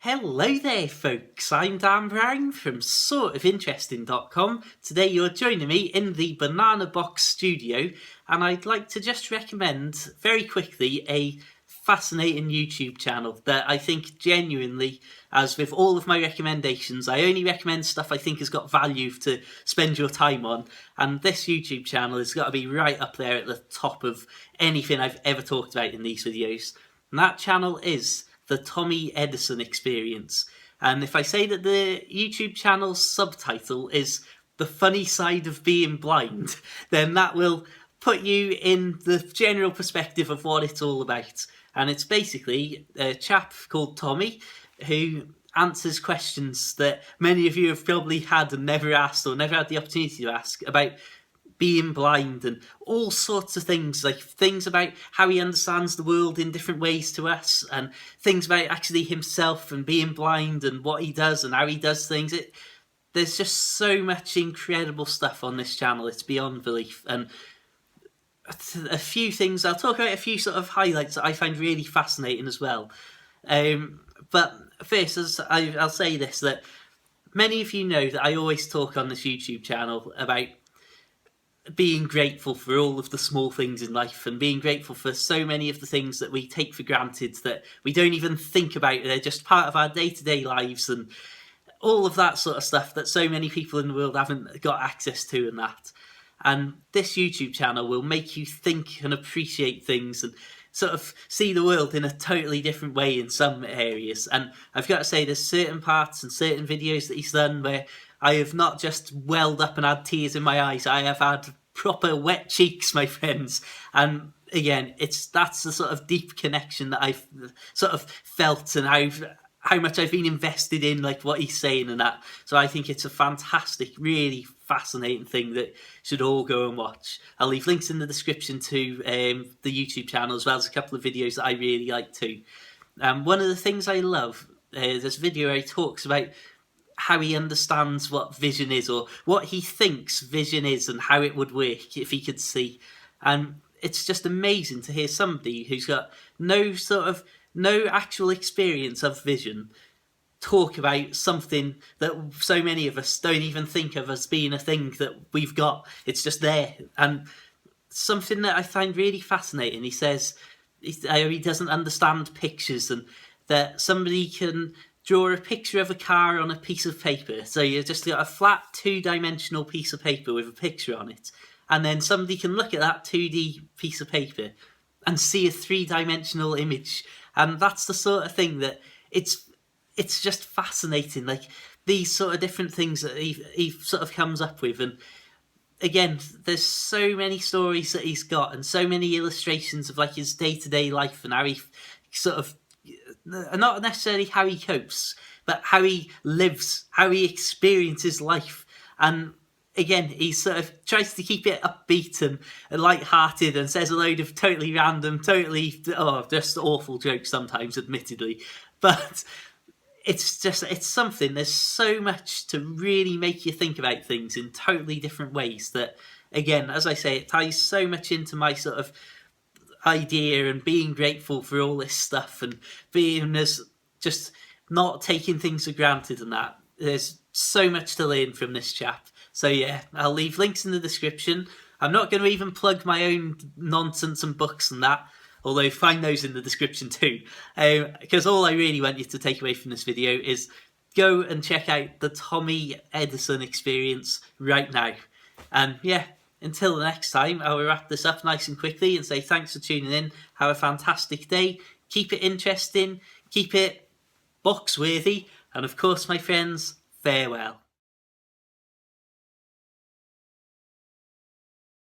Hello there folks, I'm Dan Brown from sortofinteresting.com. Today you're joining me in the Banana Box studio and I'd like to just recommend very quickly a fascinating YouTube channel that I think genuinely, as with all of my recommendations, I only recommend stuff I think has got value to spend your time on, and this YouTube channel has got to be right up there at the top of anything I've ever talked about in these videos, and that channel is the Tommy Edison Experience. And if I say that the YouTube channel's subtitle is The Funny Side of Being Blind, then that will put you in the general perspective of what it's all about. And it's basically a chap called Tommy who answers questions that many of you have probably had and never asked, or never had the opportunity to ask, about being blind and all sorts of things, like things about how he understands the world in different ways to us, and things about actually himself and being blind and what he does and how he does things. There's just so much incredible stuff on this channel, it's beyond belief. And a few things, I'll talk about a few sort of highlights that I find really fascinating as well. But first, I'll say this, that many of you know that I always talk on this YouTube channel about being grateful for all of the small things in life, and being grateful for so many of the things that we take for granted that we don't even think about. They're just part of our day-to-day lives and all of that sort of stuff that so many people in the world haven't got access to, and that. And this YouTube channel will make you think and appreciate things and sort of see the world in a totally different way in some areas. And I've got to say, there's certain parts and certain videos that he's done where I have not just welled up and had tears in my eyes, I have had proper wet cheeks, my friends. And again, that's the sort of deep connection that I've sort of felt, and how much I've been invested in like what he's saying and that. So I think it's a fantastic, really fascinating thing that should all go and watch. I'll leave links in the description to the YouTube channel, as well as a couple of videos that I really like too. One of the things I love, this video where he talks about how he understands what vision is, or what he thinks vision is, and how it would work if he could see. And it's just amazing to hear somebody who's got no actual experience of vision talk about something that so many of us don't even think of as being a thing that we've got. It's just there. And something that I find really fascinating, he says he doesn't understand pictures, and that somebody can draw a picture of a car on a piece of paper. So you've just got a flat 2-dimensional piece of paper with a picture on it, and then somebody can look at that 2D piece of paper and see a 3-dimensional image. And that's the sort of thing that it's just fascinating, like these sort of different things that he sort of comes up with. And again, there's so many stories that he's got, and so many illustrations of like his day-to-day life, and how he sort of, not necessarily how he copes, but how he lives, how he experiences life. And again, he sort of tries to keep it upbeat and light-hearted, and says a load of totally random, just awful jokes sometimes, admittedly. But it's something, there's so much to really make you think about things in totally different ways that, again, as I say, it ties so much into my sort of idea and being grateful for all this stuff, and being as just not taking things for granted, and that there's so much to learn from this chap. So yeah, I'll leave links in the description. I'm not going to even plug my own nonsense and books and that, although find those in the description too, because all I really want you to take away from this video is go and check out the Tommy Edison Experience right now. And yeah, until the next time, I will wrap this up nice and quickly and say thanks for tuning in. Have a fantastic day. Keep it interesting. Keep it box-worthy. And of course, my friends, farewell.